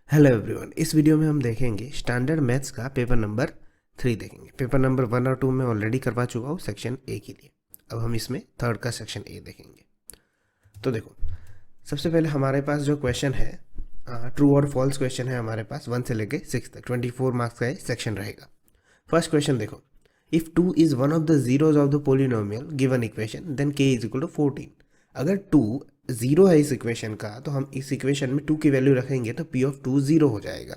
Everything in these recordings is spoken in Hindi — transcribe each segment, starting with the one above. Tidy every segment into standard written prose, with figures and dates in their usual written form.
हेलो एवरीवन, इस वीडियो में हम देखेंगे स्टैंडर्ड मैथ्स का पेपर नंबर 3 देखेंगे। पेपर नंबर 1 और 2 में ऑलरेडी करवा चुका हूँ सेक्शन ए के लिए। अब हम इसमें थर्ड का सेक्शन ए देखेंगे। तो देखो, सबसे पहले हमारे पास जो क्वेश्चन है, ट्रू और फॉल्स क्वेश्चन है हमारे पास 1 से लेके 6 तक। 24 मार्क्स का सेक्शन रहेगा। फर्स्ट क्वेश्चन देखो, if 2 is one of the zeros of the polynomial given equation then k is equal to 14। अगर 2 जीरो है इस इक्वेशन का, तो हम इस इक्वेशन में 2 की वैल्यू रखेंगे तो p ऑफ 2 जीरो हो जाएगा।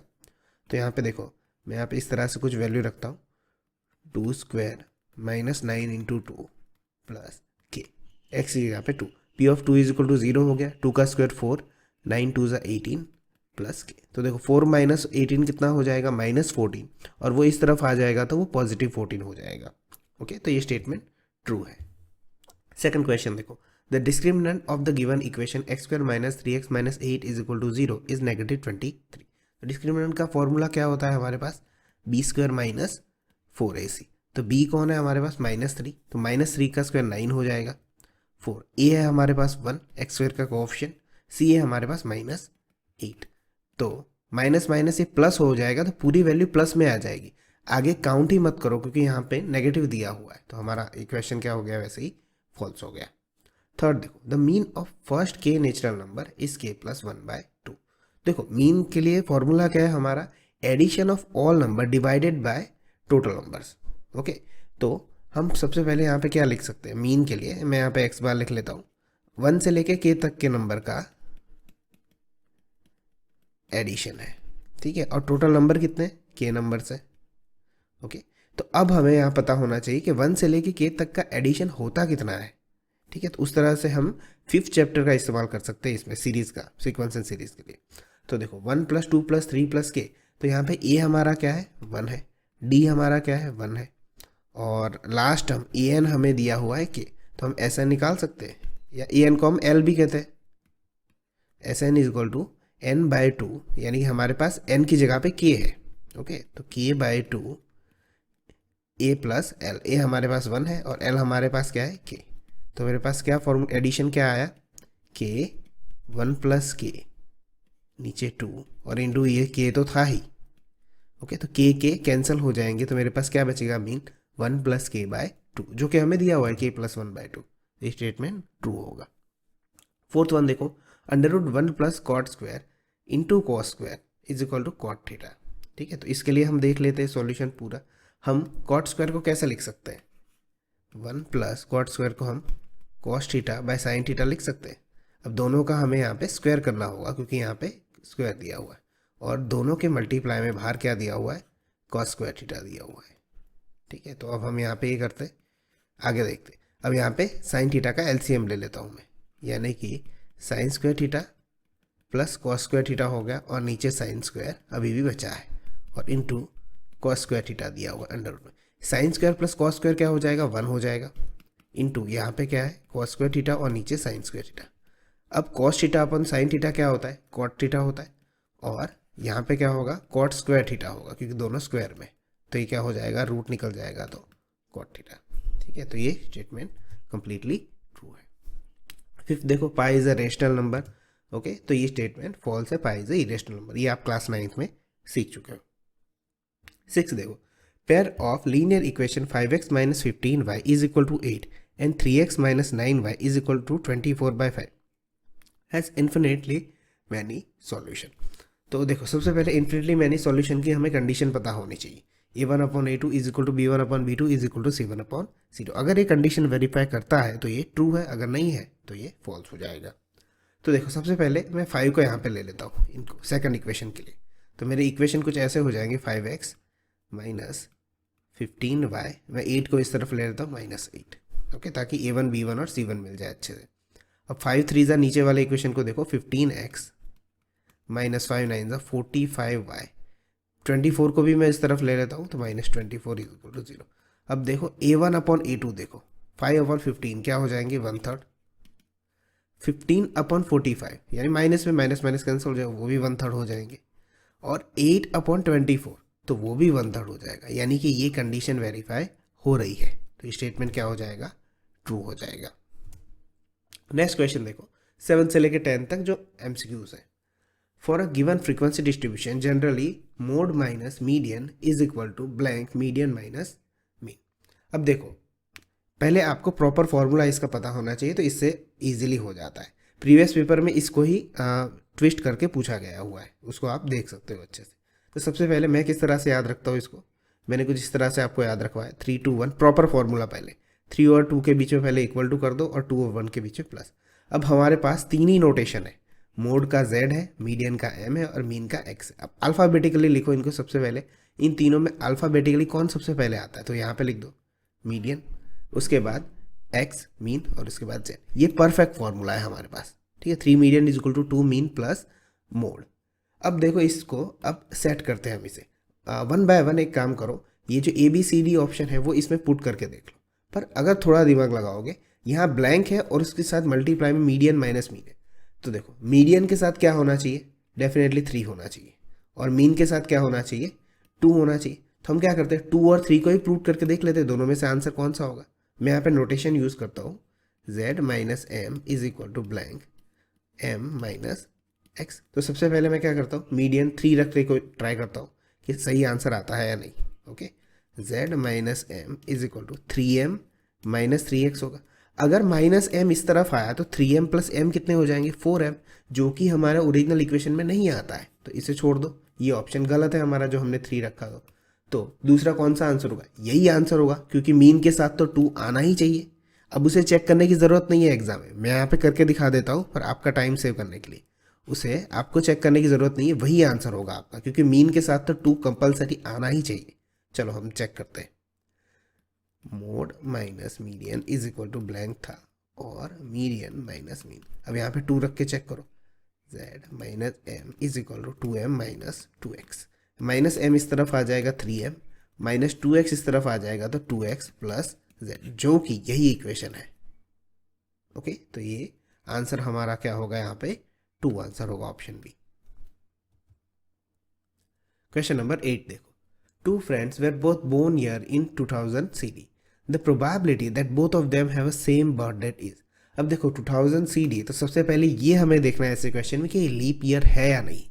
तो यहाँ पे देखो, मैं यहाँ पे इस तरह से कुछ वैल्यू रखता हूँ, 2 square minus 9 into 2 plus k x की जगह पे 2, P of 2 is equal to 0 हो गया। 2 का स्क्वायर 4, 9 2 ज़ा 18 प्लस के। तो देखो 4 माइनस 18 कितना हो जाएगा, -14, और वो इस तरफ आ जाएगा तो वो पॉजिटिव 14 हो जाएगा। ओके, तो ये स्टेटमेंट ट्रू है। सेकंड क्वेश्चन देखो, the discriminant of the given equation x square minus 3x minus 8 is equal to 0 is -23। तो डिस्क्रिमिनेंट का फॉर्मूला क्या होता है हमारे पास, बी स्क्वायर माइनस 4ac। तो b कौन है हमारे पास, -3, तो -3 का स्क्वायर 9 हो जाएगा। 4 a है हमारे पास 1, एक्स स्क्वायर का कोएफिशिएंट, c है हमारे पास -8। तो माइनस माइनस ये प्लस हो जाएगा, तो पूरी वैल्यू प्लस में आ जाएगी। आगे काउंट ही मत करो क्योंकि यहाँ पे नेगेटिव दिया हुआ है, तो हमारा इक्वेशन क्या हो गया, वैसे ही फॉल्स हो गया। थर्ड देखो, the mean of first K natural number is k plus 1/2। देखो मीन के लिए फॉर्मूला क्या है हमारा, addition of all number divided by total numbers. Okay, तो हम सबसे पहले यहाँ पे क्या लिख सकते हैं मीन के लिए, मैं यहाँ पे x बार लिख लेता हूँ, 1 से लेके k तक के नंबर का एडिशन है। ठीक है, और टोटल नंबर कितने, k नंबर्स है। ओके, तो अब हमें यहाँ पता होना चाहिए कि 1 से लेके k तक का एडिशन होता कितना है। ठीक है, तो उस तरह से हम 5th चैप्टर का इस्तेमाल कर सकते हैं इसमें, सीरीज का, सीक्वेंस एंड सीरीज के लिए। तो देखो 1 + 2 + 3 + k, तो यहाँ पे a हमारा क्या है, 1 है, d हमारा क्या है, 1 है, और लास्ट हम an हमें दिया हुआ है k। तो हम SN निकाल सकते हैं, या an को हम l भी कहते हैं। SN is equal to n/2, यानी कि हमारे पास n की जगह पे k है। ओके, तो k/2 a plus l, a हमारे पास 1 है और l हमारे पास क्या है, k। तो मेरे पास क्या फॉर्म एडिशन क्या आया, k 1 + k नीचे 2 और इंटू ये k तो था ही। ओके, तो k कैंसिल हो जाएंगे, तो मेरे पास क्या बचेगा, मीन 1 + k/2, जो कि हमें दिया हुआ है k + 1/2। ये स्टेटमेंट ट्रू होगा। फोर्थ वन देखो, √1 + cot square into cos square is equal to cot theta. ठीक है, तो इसके लिए हम देख लेते हैं सॉल्यूशन पूरा। हम cot स्क्वायर को कैसे लिख सकते हैं, 1 + cot स्क्वायर को हम cos theta by sin theta लिख सकते हैं। अब दोनों का हमें यहाँ पे स्क्वायर करना होगा क्योंकि यहाँ पे स्क्वायर दिया हुआ है, और दोनों के मल्टीप्लाई में बाहर क्या दिया हुआ है, cos स्क्वायर थीटा दिया हुआ है। ठीक है, तो अब हम यहाँ पे ये करते हैं, आगे देखते हैं। अब यहाँ पे sin थीटा का LCM ले लेता हूँ मैं, यानी कि sin square theta plus cos square theta हो गया, और नीचे sin स्क्वायर अभी भी बचा है, और इंटू cos स्क्वायर थीटा दिया हुआ अंडर में। sin square plus cos square क्या हो जाएगा, 1 हो जाएगा, इंटू यहाँ पे क्या है, cos स्क्वायर थीटा और नीचे sin स्क्वायर थीटा। अब cos थीटा अपन sin थीटा क्या होता है, cot थीटा होता है, और यहाँ पे क्या होगा, cot स्क्वायर थीटा होगा क्योंकि दोनों स्क्वायर में, तो ये क्या हो जाएगा, रूट निकल जाएगा, तो cot थीटा। ठीक है, तो ये स्टेटमेंट कंप्लीटली ट्रू है। फिफ्थ देखो, pi is a rational number. Okay, तो ये स्टेटमेंट फॉल्स है, pi is a irrational number, ये आप क्लास 9th में सीख चुके हो। 6 देखो, pair of linear equation 5x - 15y is equal to 8 and 3x - 9y is equal to 24/5 has infinitely many solution. तो देखो, सबसे पहले इन्फिनिटली मैनी सॉल्यूशन की हमें कंडीशन पता होनी चाहिए, a1/a2 is equal to b1/b2 is equal to c1/c2। अगर ये कंडीशन वेरीफाई करता है तो ये ट्रू है, अगर नहीं है तो ये फॉल्स हो जाएगा। तो देखो, सबसे पहले मैं 5 को यहाँ पे ले लेता हूँ इनको सेकंड इक्वेशन के लिए। तो मेरे इक्वेशन कुछ ऐसे हो जाएंगे, 5x - 15y, मैं 8 को इस तरफ ले लेता हूँ -8। ओके, ताकि a1 b1 और c1 मिल जाए अच्छे से। अब 5 3 ज़ा नीचे वाले इक्वेशन को देखो, 15x - 5 9 ज़ा 45y, 24 को भी मैं इस तरफ ले लेता हूँ, तो -24 इज इक्वल टू 0। अब देखो a1/a2 देखो, 5/15 क्या हो जाएंगे, 1/3, 15/45 यानी माइनस में माइनस माइनस कैंसिल हो जाएगा, वो भी 1/3 हो जाएंगे, और 8/24 तो वो भी 1/3 हो जाएगा, यानी कि ये कंडीशन वेरीफाई हो रही है, तो ये स्टेटमेंट क्या हो जाएगा, ट्रू हो जाएगा। नेक्स्ट क्वेश्चन देखो, 7 से लेकर 10 तक जो MCQs है। For a given frequency distribution generally mode minus median is equal to blank median minus mean. अब देखो, पहले आपको प्रॉपर फॉर्मूला इसका पता होना चाहिए, तो इससे इजीली हो जाता है। प्रीवियस पेपर में इसको ही ट्विस्ट करके पूछा गया हुआ है, उसको आप देख सकते हो अच्छे से। तो सबसे पहले मैं किस तरह से याद रखता हूँ इसको, मैंने कुछ इस तरह से आपको याद रखवाया, 3 2 1 प्रॉपर फॉर्मूला। पहले 3 और 2 के बीच में पहले इक्वल टू कर दो और 2 और 1 के बीच में प्लस। अब हमारे पास तीन ही नोटेशन है, मोड का z है, मीडियन का m है और मीन का x है। अब अल्फ़ाबेटिकली लिखो इनको सबसे पहले। इन तीनों में अल्फ़ाबेटिकली कौन सबसे पहले आता है, तो यहाँ पे लिख दो मीडियन, उसके बाद x मीन और उसके बाद z। ये परफेक्ट फॉर्मूला है हमारे पास, ठीक है। 3 median is equal to 2 mean plus mode. अब देखो इसको अब सेट करते हैं हम इसे 1 बाय 1। एक काम करो, ये जो ABCD ऑप्शन है वो इसमें पुट करके देख लो। पर अगर थोड़ा दिमाग लगाओगे, यहाँ ब्लैंक है और उसके साथ मल्टीप्लाई में मीडियन माइनस मीन है, तो देखो मीडियन के साथ क्या होना चाहिए, डेफिनेटली 3 होना चाहिए, और मीन के साथ क्या होना चाहिए, 2 होना चाहिए। तो हम क्या करते हैं, 2 और 3 को ही प्रूव करके देख लेते हैं, दोनों में से आंसर कौन सा होगा। मैं यहाँ पे नोटेशन यूज़ करता हूँ, z minus M is equal to blank m minus x। तो सबसे पहले मैं क्या करता हूँ, मीडियन 3 रखने को ट्राई करता हूँ कि सही आंसर आता है या नहीं। Okay, z minus M is equal to 3m minus 3x होगा। अगर माइनस m इस तरफ आया तो 3m प्लस m कितने हो जाएंगे, 4m, जो कि हमारे ओरिजिनल इक्वेशन में नहीं आता है, तो इसे छोड़ दो, ये ऑप्शन गलत है हमारा जो हमने 3 रखा था। तो दूसरा कौन सा आंसर होगा, यही आंसर होगा, क्योंकि मीन के साथ तो 2 आना ही चाहिए। अब उसे चेक करने की ज़रूरत नहीं है एग्जाम में, मैं यहाँ पे करके दिखा देता हूँ, पर आपका टाइम सेव करने के लिए उसे आपको चेक करने की ज़रूरत नहीं है, वही आंसर होगा आपका, क्योंकि मीन के साथ तो 2 कंपलसरी आना ही चाहिए। चलो हम चेक करते हैं। Mode minus median is equal to blank था और मीडियन माइनस मीन। अब यहाँ पे 2 रख के चेक करो, z minus M is equal to 2m minus 2x। Minus M इस तरफ आ जाएगा 3m, माइनस 2x इस तरफ आ जाएगा तो 2x प्लस z, जो कि यही इक्वेशन है। ओके, तो ये आंसर हमारा क्या होगा, यहाँ पे 2 आंसर होगा, ऑप्शन बी। क्वेश्चन नंबर 8 देखो, 2 friends were both born year in 2000 CD. The probability that both of them have a same birth date is। अब देखो 2000 CD, तो सबसे पहले ये हमें देखना है ऐसे क्वेश्चन में कि ये लीप ईयर है या नहीं,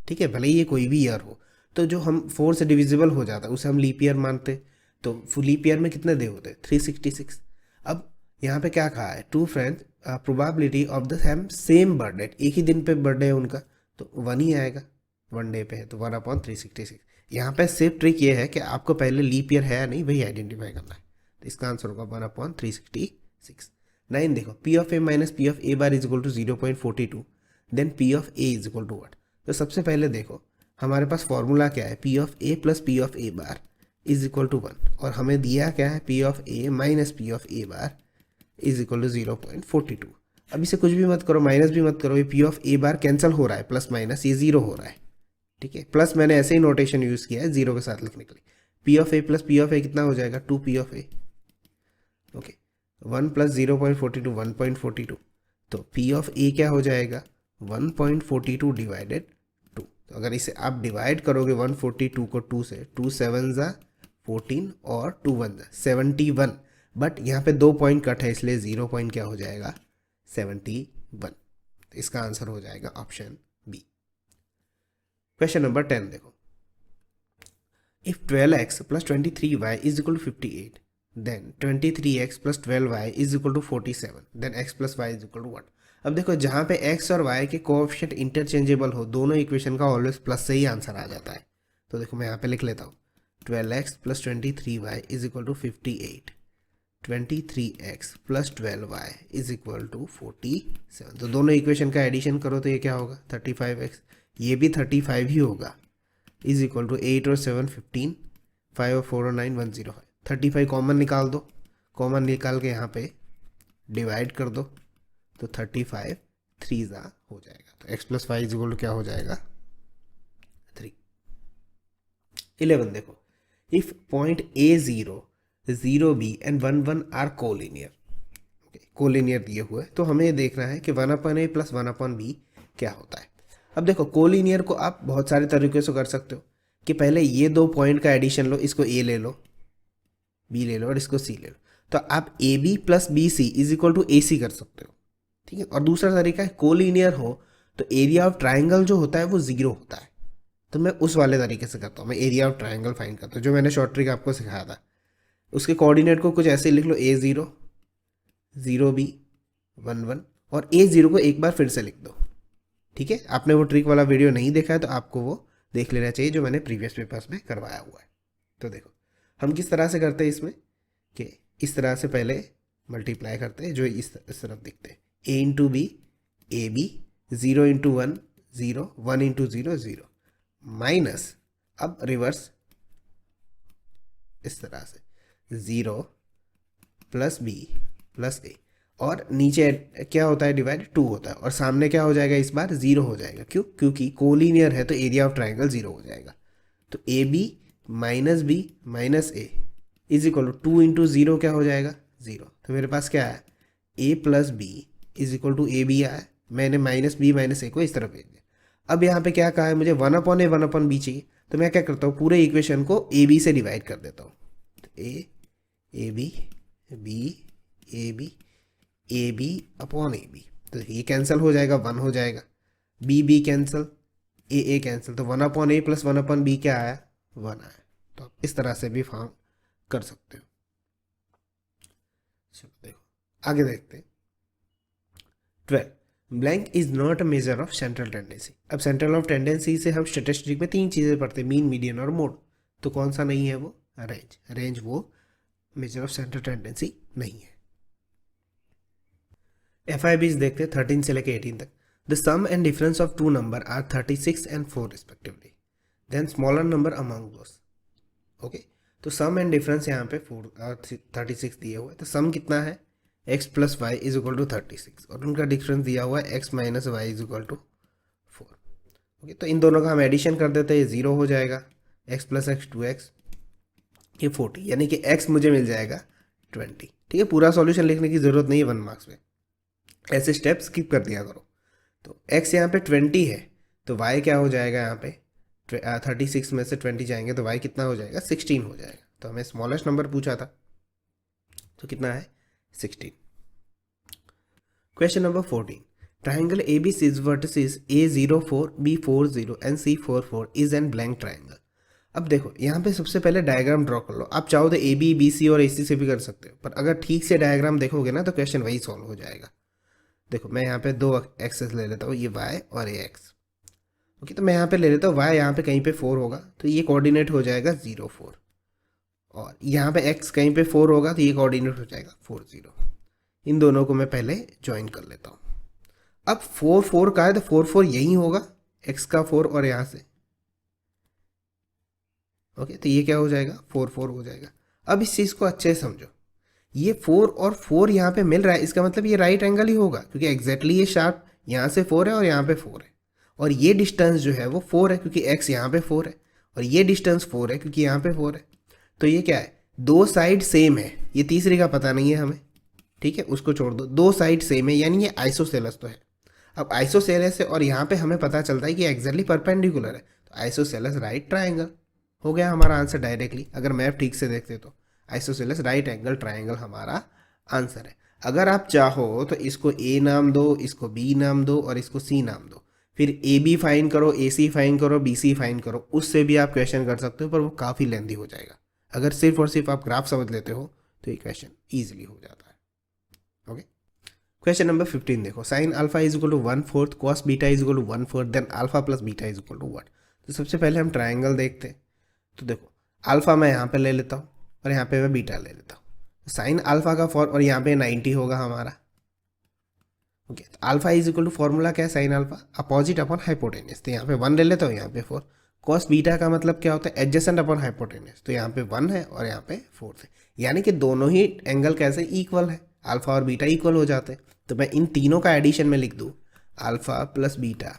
ठीक है। भले ये कोई भी ईयर हो, तो जो हम 4 से डिविजिबल हो जाता है उसे हम लीप ईयर मानते, तो लीप ईयर में कितने डे होते हैं, 366। अब यहाँ पे क्या कहा है, 2 friends probability of the same birth date, एक ही दिन पे बर्थडे है उनका, तो 1 ही आएगा, 1 डे पे है तो 1/366। यहाँ पे सिर्फ ट्रिक ये है कि आपको पहले लीप ईयर है या नहीं वही आइडेंटिफाई करना है, तो इसका आंसर होगा 1/366। 9 देखो, P of A minus P of A bar is equal to 0.42, then P of A is equal to what. तो सबसे पहले देखो हमारे पास फॉर्मूला क्या है, P of A plus P of A bar is equal to 1, और हमें दिया क्या है, P of A minus P of A bar is equal to 0.42। अब इसे कुछ भी मत करो, माइनस भी मत करो, ये P of A bar cancel हो रहा है, प्लस माइनस ये 0 हो रहा है, ठीक है। प्लस मैंने ऐसे ही नोटेशन यूज़ किया है 0 के साथ लिखने के लिए। P of A plus P of A कितना हो जाएगा, 2 पी ऑफ ए। ओके, 1 प्लस 0.42 1.42, तो पी ऑफ ए क्या हो जाएगा, 1.42 डिवाइडेड 2। तो अगर इसे आप डिवाइड करोगे 142 को 2 से, 2 7 ज़ा 14 और 2 1 ज़ा 71, बट यहाँ पे 2 पॉइंट कट है, इसलिए 0 पॉइंट क्या हो जाएगा, 71। तो इसका आंसर हो जाएगा ऑप्शन बी। क्वेश्चन नंबर 10 देखो, if 12x plus 23y is equal to 58, then 23x plus 12y is equal to 47, then x plus y is equal to what. अब देखो जहाँ पे x और y के कोएफिशिएंट इंटरचेंजेबल हो, दोनों इक्वेशन का ऑलवेज प्लस से ही आंसर आ जाता है। तो देखो मैं यहाँ पे लिख लेता हूँ, 12x plus 23y is equal to 58, 23x plus 12y is equal to 47। तो दोनों इक्वेशन का एडिशन करो तो ये क्या होगा, 35x, ये भी 35 ही होगा, इज इक्वल टू 8 और 7 15, 5 और 4 और 9 105। 35 कॉमन निकाल दो, कॉमन निकाल के यहाँ पे डिवाइड कर दो, तो 35 3 ज़ा हो जाएगा, तो x plus Y is equal to क्या हो जाएगा, 3। 11 देखो, if point A0 0B and 1 1 are collinear, collinear दिए हुए, तो हमें देखना है कि 1/a प्लस 1/b क्या होता है। अब देखो कोलिनियर को आप बहुत सारे तरीके से कर सकते हो, कि पहले ये 2 पॉइंट का एडिशन लो, इसको A ले लो, B ले लो और इसको C ले लो, तो आप AB plus BC is equal to AC कर सकते हो, ठीक है। और दूसरा तरीका है कोलिनियर हो तो एरिया ऑफ ट्राइंगल जो होता है वो 0 होता है। तो मैं उस वाले तरीके से करता हूँ, मैं एरिया ऑफ ट्राइंगल फाइंड करता हूँ, जो मैंने शॉर्ट ट्रिक आपको सिखाया था। उसके कोऑर्डिनेट को कुछ ऐसे लिख लो, A0 0B 1 1, और A0 को एक बार फिर से लिख दो। ठीक है, आपने वो ट्रिक वाला वीडियो नहीं देखा है तो आपको वो देख लेना चाहिए, जो मैंने प्रीवियस पेपर्स में करवाया हुआ है। तो देखो हम किस तरह से करते हैं इसमें, कि इस तरह से पहले मल्टीप्लाई करते हैं, जो इस तरफ दिखते हैं, A into B A B, 0 into 1 0, 1 into 0 0, minus अब रिवर्स इस तरह से 0 प्लस बी प्लस ए, और नीचे क्या होता है डिवाइड 2 होता है, और सामने क्या हो जाएगा इस बार 0 हो जाएगा। क्यों? क्योंकि कोलिनियर है तो एरिया ऑफ ट्राइंगल 0 हो जाएगा। तो A B minus A is equal to 2 into 0 क्या हो जाएगा 0। तो मेरे पास क्या है, A plus B is equal to A B आया, मैंने माइनस बी माइनस ए को इस तरफ भेज दिया। अब यहाँ पे क्या कहा है मुझे, 1/a 1/b चाहिए, तो मैं क्या करता हूँ, पूरे इक्वेशन को ए बी से डिवाइड कर देता हूँ। तो A B A B upon A B, तो ये कैंसिल हो जाएगा, 1 हो जाएगा, बी कैंसिल, ए कैंसिल, तो 1/a प्लस 1/b क्या आया 1 आया। तो आप इस तरह से भी फॉर्म कर सकते हो। चलो देखो आगे देखते हैं। 12 blank is not a measure of central tendency. अब सेंट्रल ऑफ टेंडेंसी से हम स्टैटिस्टिक में 3 चीज़ें पढ़ते हैं, मीन मीडियन और मोड। तो कौन सा नहीं है वो, रेंज वो मेजर ऑफ सेंट्रल टेंडेंसी नहीं है। FIBs देखते हैं 13 से लेकर 18 तक। The sum and difference of two number are 36 and 4 respectively, then smaller number among those. Okay, तो सम एंड डिफरेंस यहाँ पे 36 दिए हुए, तो सम कितना है, x plus Y is equal to 36, और उनका डिफरेंस दिया हुआ है x minus Y is equal to 4। Okay, तो इन दोनों का हम एडिशन कर देते हैं, ये 0 हो जाएगा, x प्लस एक्स 2x, ये 40, यानी कि x मुझे मिल जाएगा 20। ठीक है, पूरा सॉल्यूशन लिखने की ज़रूरत नहीं है 1 मार्क्स में, ऐसे स्टेप स्किप कर दिया करो। तो x यहाँ पे 20 है, तो y क्या हो जाएगा, यहाँ पे 36 में से 20 जाएंगे तो y कितना हो जाएगा 16 हो जाएगा। तो हमें स्मॉलेस्ट नंबर पूछा था, तो कितना है 16। Question number 14, triangle ABC's vertices A04 B40 and C44 is an blank triangle। अब देखो यहाँ पे सबसे पहले डायग्राम ड्रॉ कर लो, आप चाहो तो AB BC और AC से भी कर सकते हो, पर अगर ठीक से डायग्राम देखोगे ना तो क्वेश्चन वही सॉल्व हो जाएगा। देखो मैं यहाँ पे 2 एक्सेस ले लेता हूँ, ये y और ये x। ओके, तो मैं यहाँ पे ले लेता हूँ y, यहाँ पे कहीं पे 4 होगा तो ये कोऑर्डिनेट हो जाएगा 0 4, और यहाँ पे x कहीं पे 4 होगा तो ये कोऑर्डिनेट हो जाएगा 4 0। इन दोनों को मैं पहले ज्वाइन कर लेता हूँ। अब 4 4 का है तो 4 4 यही होगा, x का 4 और यहाँ से। ओके, तो ये क्या हो जाएगा 4 4 हो जाएगा। अब इस चीज़ को अच्छे से समझो, ये 4 और 4 यहाँ पे मिल रहा है, इसका मतलब ये राइट एंगल ही होगा, क्योंकि एग्जैक्टली ये शार्प यहाँ से 4 है और यहाँ पे 4 है, और ये डिस्टेंस जो है वो 4 है क्योंकि x यहाँ पे 4 है, और ये डिस्टेंस 4 है क्योंकि यहाँ पे 4 है। तो ये क्या है, दो साइड सेम है, ये तीसरी का पता नहीं है हमें, ठीक है उसको छोड़ दो, दो साइड सेम है यानी ये आइसोसेलेस तो है। अब आइसोसेलेस है और यहाँ पे हमें पता चलता है कि एग्जैक्टली परपेंडिकुलर है, तो आइसोसेलेस राइट ट्राइंगल हो गया हमारा आंसर डायरेक्टली। अगर मैप ठीक से देखते तो आइसोसेलेस राइट एंगल ट्राइंगल हमारा आंसर है। अगर आप चाहो तो इसको A नाम दो, इसको B नाम दो और इसको C नाम दो, फिर AB फाइन करो, AC फाइन करो, BC फाइन करो, उससे भी आप क्वेश्चन कर सकते हो, पर वो काफ़ी लेंदी हो जाएगा। अगर सिर्फ और सिर्फ आप ग्राफ समझ लेते हो तो ये क्वेश्चन ईजिली हो जाता है। ओके, क्वेश्चन नंबर 15 देखो, sine alpha is equal to 1/4, cos beta is equal to 1/4, then alpha plus beta is equal to 1। तो सबसे पहले हम ट्राइंगल देखते हैं। तो देखो अल्फा मैं यहाँ पे ले लेता हूँ और यहाँ पे मैं बीटा ले लेता हूँ। साइन अल्फा का फॉर्म, और यहाँ पे 90 होगा हमारा। ओके, तो alpha is equal to formula क्या है, sine alpha opposite upon hypotenuse, तो यहाँ पे 1 ले लेता हूँ, यहाँ पे 4। कॉस बीटा का मतलब क्या होता है, एडजेसेंट अपॉन हाइपोटेनस, तो यहाँ पे 1 है और यहाँ पे 4 है, यानी कि दोनों ही एंगल कैसे इक्वल है, अल्फा और बीटा इक्वल हो जाते हैं। तो मैं इन तीनों का एडिशन में लिख दूँ, alpha plus beta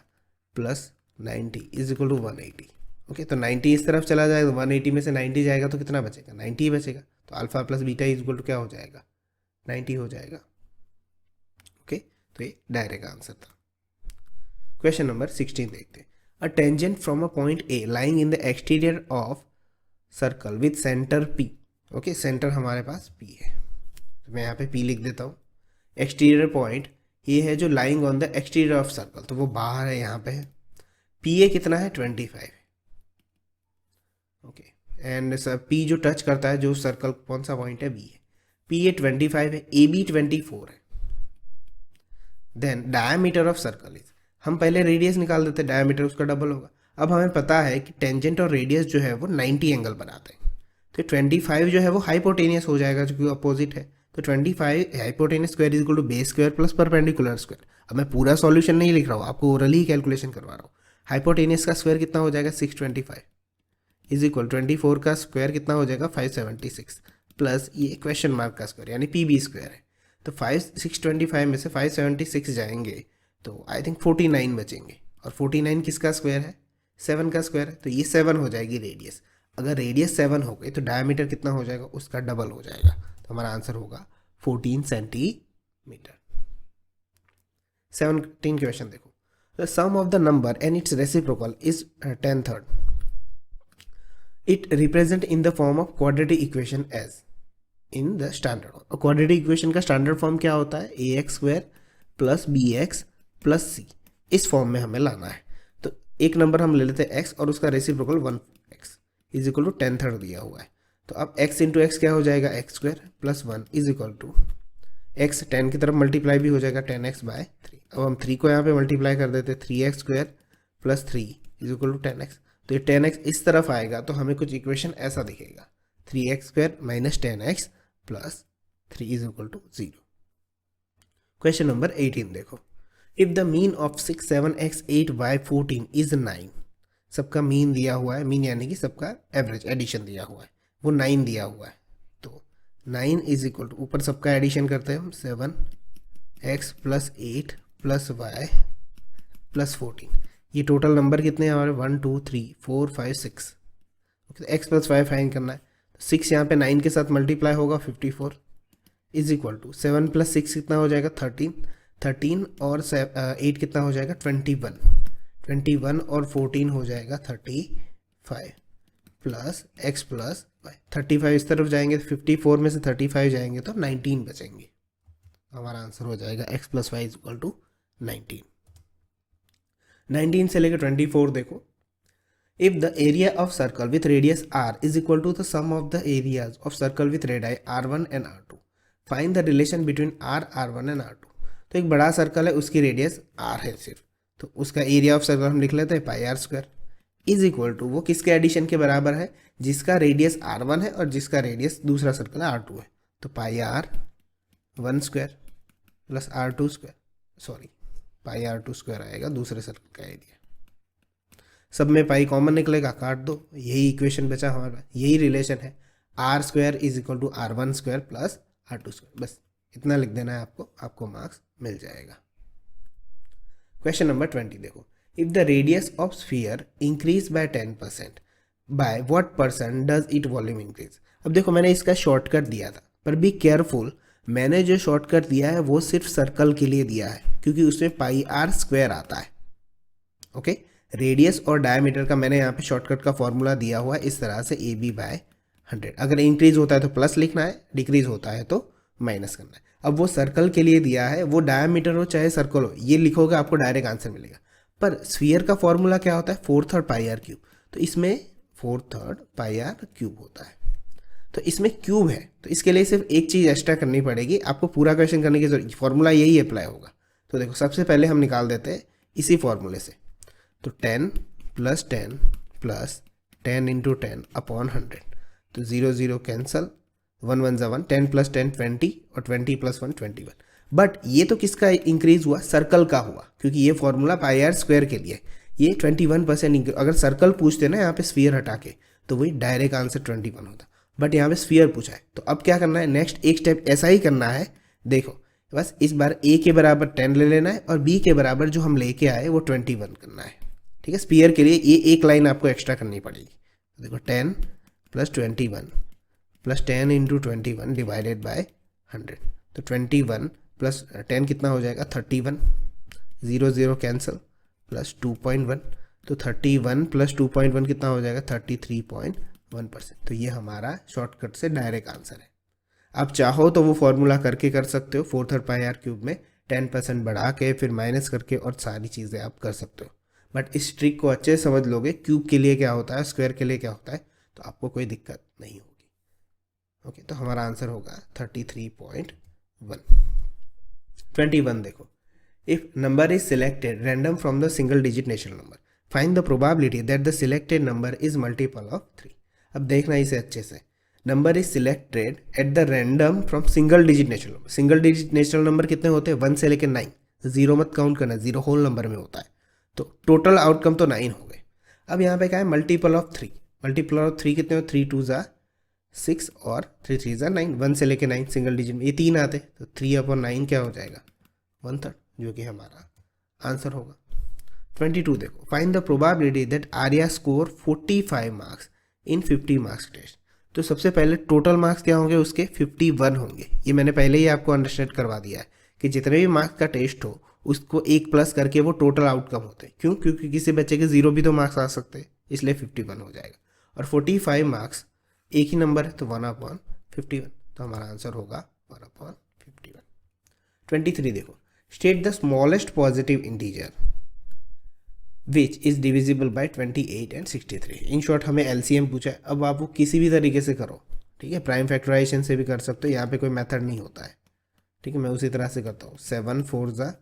plus 90 is equal to 180। Okay, तो 90 इस तरफ चला जाएगा, 180 में से 90 जाएगा तो कितना बचेगा, 90 ही बचेगा। तो alpha plus beta is equal to क्या हो जाएगा, 90 हो जाएगा। ओके, तो ये डायरेक्ट आंसर था। क्वेश्चन नंबर 16 देखते हैं। A tangent from a point A lying in the exterior of circle with centre P। Okay, centre हमारे पास P है, तो मैं यहाँ पे P लिख देता हूँ। एक्सटीरियर पॉइंट ये है जो lying on the exterior of circle, तो वो बाहर है, यहाँ पे है। पी ए कितना है 25 है, ओके। एंड सर पी जो टच करता है जो सर्कल कौन सा पॉइंट है, बी है। पी ए 25 है, ए बी 24 है। Then diameter of circle is, हम पहले रेडियस निकाल देते, डायमीटर उसका डबल होगा। अब हमें पता है कि टेंजेंट और रेडियस जो है वो 90 एंगल बनाते हैं, तो 25 जो है वो हाइपोटेनियस हो जाएगा, जो कि अपोजिट है। तो 25 hypotenuse square is equal to base square plus perpendicular square. अब मैं पूरा सॉल्यूशन नहीं लिख रहा हूँ, आपको ओरली कैलकुलेशन करवा रहा हूँ। हाइपोटेनियस का स्क्वायर कितना हो जाएगा 625 इज इक्वल 24 का स्क्वायर कितना हो जाएगा 576 प्लस ये क्वेश्चन मार्क का स्क्वायर यानी पी बी स्क्वायर है। तो 625 में से 576 जाएंगे तो आई थिंक 49 बचेंगे, और 49 किसका स्क्वायर है 7 का स्क्वायर है, तो ये 7 हो जाएगी रेडियस। अगर रेडियस 7 हो गई तो डायमीटर कितना हो जाएगा, उसका डबल हो जाएगा, तो हमारा आंसर होगा 14 सेंटीमीटर। 17 क्वेश्चन देखो, the sum of the number and its reciprocal is 10/3। It represent in the form of quadratic equation as in the standard form. Quadratic equation का स्टैंडर्ड फॉर्म क्या होता है, a x square plus b x plus c, इस फॉर्म में हमें लाना है। तो एक नंबर हम ले लेते हैं एक्स और उसका reciprocal 1x is equal to 10/3 दिया हुआ है। तो अब x इंटू एक्स क्या हो जाएगा x square plus 1 is equal to x 10 की तरफ मल्टीप्लाई भी हो जाएगा 10x/3। अब हम 3 को यहाँ पे मल्टीप्लाई कर देते हैं, 3x square plus 3 is equal to 10x। तो ये 10x इस तरफ आएगा तो हमें कुछ इक्वेशन ऐसा दिखेगा, 3x square minus 10x plus 3 is equal to 0। Question number 18 देखो, if the mean of 6 7 x 8 y 14 is 9। सबका मीन दिया हुआ है, मीन यानी कि सबका एवरेज एडिशन दिया हुआ है, वो 9 दिया हुआ है। तो 9 इज इक्वल टू, ऊपर सबका एडिशन करते हैं हम, 7x plus 8 plus y plus 14। ये टोटल नंबर कितने हैं हमारे 1 2 3 4 5 6। ओके, तो x प्लस 5 फाइन करना है, तो 6 यहाँ पे 9 के साथ मल्टीप्लाई होगा 54 इज इक्वल टू 7 प्लस 6 कितना हो जाएगा 13 और 8 कितना हो जाएगा 21 और 14 हो जाएगा 35 प्लस x प्लस y। 35 इस तरफ जाएंगे, 54 में से 35 जाएंगे तो 19 बचेंगे। हमारा आंसर हो जाएगा x plus Y is equal to 19। 19 से लेकर 24 देखो, if the area of circle with radius r is equal to the sum of the areas of circle with radii r1 and r2, find the relation between r1 and r2। तो एक बड़ा सर्कल है, उसकी रेडियस r है सिर्फ, तो उसका एरिया ऑफ सर्कल हम लिख लेते हैं pi r square is equal to, वो किसके एडिशन के बराबर है, जिसका रेडियस r1 है और जिसका रेडियस दूसरा सर्कल है r2 है। तो पाई r1 square plus r2 square, sorry पाई r2 स्क्वायर आएगा दूसरे सर्कल का एरिया। सब में पाई कॉमन निकलेगा, काट दो, यही इक्वेशन बचा हमारे पास, यही रिलेशन है, r square is equal to r1 square plus r2 square. बस इतना लिख देना है आपको, आपको मार्क्स मिल जाएगा। क्वेश्चन नंबर 20 देखो, if the radius of sphere increase by 10% by what percent does it volume increase. अब देखो मैंने इसका शॉर्टकट दिया था, पर बी केयरफुल, मैंने जो शॉर्टकट दिया है वो सिर्फ सर्कल के लिए दिया है क्योंकि उसमें पाई आर स्क्वायर आता है। ओके, रेडियस और डायमीटर का मैंने यहाँ पे शॉर्टकट का फॉर्मूला दिया हुआ है इस तरह से, ए बी बाय 100। अगर इंक्रीज होता है तो प्लस लिखना है, डिक्रीज होता है तो माइनस करना है। अब वो सर्कल के लिए दिया है, वो डायमीटर हो चाहे सर्कल हो, ये लिखोगे आपको डायरेक्ट आंसर मिलेगा। पर स्फीयर का फॉर्मूला क्या होता है 4/3 पाई आर क्यूब, तो इसमें 4/3 पाई आर क्यूब होता है, तो इसमें क्यूब है, तो इसके लिए सिर्फ एक चीज़ एक्स्ट्रा करनी पड़ेगी, आपको पूरा क्वेश्चन करने की जरूरत, फॉर्मूला यही अप्लाई होगा। तो देखो सबसे पहले हम निकाल देते हैं इसी फॉर्मूले से, तो 10 प्लस 10 प्लस 10 इंटू 10 अपॉन 100, तो 0 0 कैंसल, 1 1 ज़ा 1, 10 प्लस 10 20 और 20 प्लस 1 21। बट ये तो किसका इंक्रीज हुआ, सर्कल का हुआ, क्योंकि ये फॉर्मूला पाई आर स्क्वायर के लिए, ये 21% इंक्रीज। अगर सर्कल पूछते ना यहाँ पे स्फीयर हटा के तो वही डायरेक्ट आंसर 21 होता, बट यहाँ पे स्फीयर पूछा है। तो अब क्या करना है, नेक्स्ट एक स्टेप ऐसा ही करना है, देखो बस इस बार a के बराबर 10 ले लेना है और b के बराबर जो हम लेके आए वो 21 करना है। ठीक है, स्फीयर के लिए ये एक लाइन आपको एक्स्ट्रा करनी पड़ेगी। देखो 10 plus 21 plus 10 into 21 divided by 100, तो 21 प्लस 10 कितना हो जाएगा 31, 0 0 कैंसल, प्लस 2.1, तो 31 प्लस 2.1 कितना हो जाएगा 33.1%। तो ये हमारा शॉर्टकट से डायरेक्ट आंसर है। आप चाहो तो वो फॉर्मूला करके कर सकते हो 4/3 पाई आर क्यूब में 10% बढ़ा के फिर माइनस करके और सारी चीज़ें आप कर सकते हो। बट इस ट्रिक को अच्छे से समझ लोगे, क्यूब के लिए क्या होता है, स्क्वायर के लिए क्या होता है, तो आपको कोई दिक्कत नहीं होगी। ओके, तो हमारा आंसर होगा 33.1। 21 देखो, if number is selected random from the single digit natural number, find the probability that the selected number is multiple of 3। अब देखना इसे अच्छे से, number is selected at the random from single digit natural number. Single digit natural number कितने होते हैं, 1 से लेकर 9, जीरो मत काउंट करना, जीरो होल नंबर में होता है, तो टोटल आउटकम तो 9 हो गए। अब यहाँ पे क्या है, मल्टीपल ऑफ 3। मल्टीपल ऑफ 3 कितने हो, 3 2 ज़ा 6 और 3 3 ज़ा 9, 1 से लेकर 9 सिंगल डिजिट में ये 3 आते, तो 3/9 क्या हो जाएगा, 1/3, जो कि हमारा आंसर होगा। 22 देखो, find the probability that Arya score 45 marks in 50 marks test. तो सबसे पहले टोटल मार्क्स क्या होंगे उसके, 51 होंगे। ये मैंने पहले ही आपको अंडरस्टैंड करवा दिया है कि जितने भी मार्क्स का टेस्ट हो उसको 1 प्लस करके वो टोटल आउटकम होते हैं। क्यों, क्योंकि किसी बच्चे के 0 भी तो मार्क्स आ सकते हैं, इसलिए 51 हो जाएगा। और 45 मार्क्स एक ही नंबर है, तो 1/51, तो हमारा आंसर होगा 1/51। 23 देखो, state the smallest positive integer which is divisible by 28 and 63। In short हमें एलसीएम पूछा है। अब आप वो किसी भी तरीके से करो, ठीक है, प्राइम फैक्टराइजेशन से भी कर सकते हो, यहाँ पे कोई मेथड नहीं होता है, ठीक है, मैं उसी तरह से करता हूँ, 7 4 ज़ा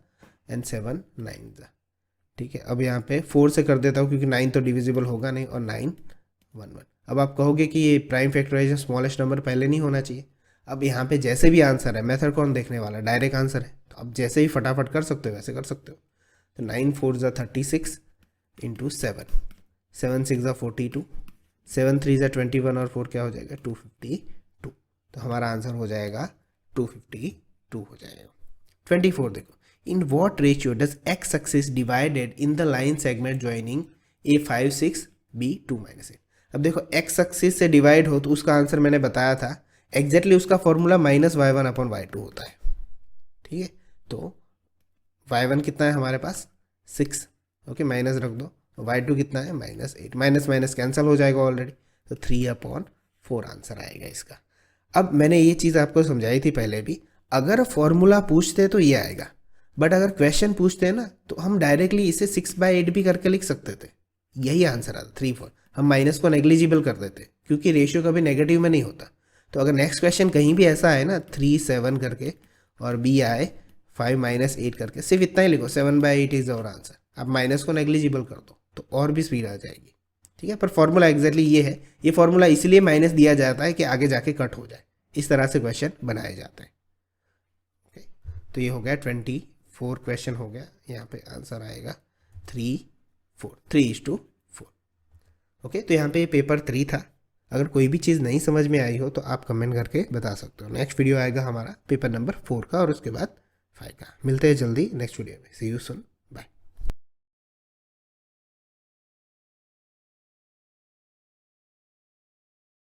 एंड 7 9 ज़ा, ठीक है। अब यहाँ पे 4 से कर देता हूँ क्योंकि 9 तो डिविजिबल होगा नहीं, और 9 1 1। अब आप कहोगे कि ये प्राइम फैक्टराइजेशन स्मॉलेस्ट नंबर पहले नहीं होना चाहिए। अब यहाँ पे जैसे भी आंसर है, मेथड कौन देखने वाला है, डायरेक्ट आंसर है, तो अब जैसे ही फटाफट कर सकते हो वैसे कर सकते हो। तो 9 4 ज़ा 36 इंटू 7, 7 6 ज़ा 42, 7 3 ज़ा 21 और 4 क्या हो जाएगा, 252। तो हमारा आंसर हो जाएगा 252 हो जाएगा। 24 देखो, in what ratio does x axis divided in the line segment joining A5 6 B2 -8। अब देखो एक्स एक्सिस से डिवाइड हो तो उसका आंसर मैंने बताया था एग्जैक्टली, उसका फॉर्मूला -y1/y2 होता है, ठीक है। तो y1 कितना है हमारे पास, 6, ओके, माइनस रख दो, y2 कितना है, -8, माइनस माइनस कैंसिल हो जाएगा ऑलरेडी, तो 3/4 आंसर आएगा इसका। अब मैंने ये चीज़ आपको समझाई थी पहले भी, अगर फॉर्मूला पूछते तो ये आएगा, बट अगर क्वेश्चन पूछते हैं ना तो हम डायरेक्टली इसे 6/8 भी करके लिख सकते थे, यही आंसर आता 3 4। हम माइनस को नेग्लिजिबल कर देते क्योंकि रेशियो कभी नेगेटिव में नहीं होता। तो अगर नेक्स्ट क्वेश्चन कहीं भी ऐसा है ना 3 7 करके और बी आए 5 -8 करके, सिर्फ इतना ही लिखो, 7/8 इज और आंसर। आप माइनस को नेग्लिजिबल कर दो तो और भी स्पीड आ जाएगी, ठीक है। पर फॉर्मूला एग्जैक्टली ये है, ये फॉर्मूला इसलिए माइनस दिया जाता है कि आगे जाके कट हो जाए, इस तरह से क्वेश्चन बनाए जाते हैं। ओके, तो ये हो गया 24 क्वेश्चन हो गया, यहाँ पे आंसर आएगा 3:4। ओके, तो यहाँ पे पेपर 3 था। अगर कोई भी चीज़ नहीं समझ में आई हो तो आप कमेंट करके बता सकते हो। नेक्स्ट वीडियो आएगा हमारा पेपर नंबर 4 का और उसके बाद 5 का। मिलते हैं जल्दी नेक्स्ट वीडियो में। सी यू सून।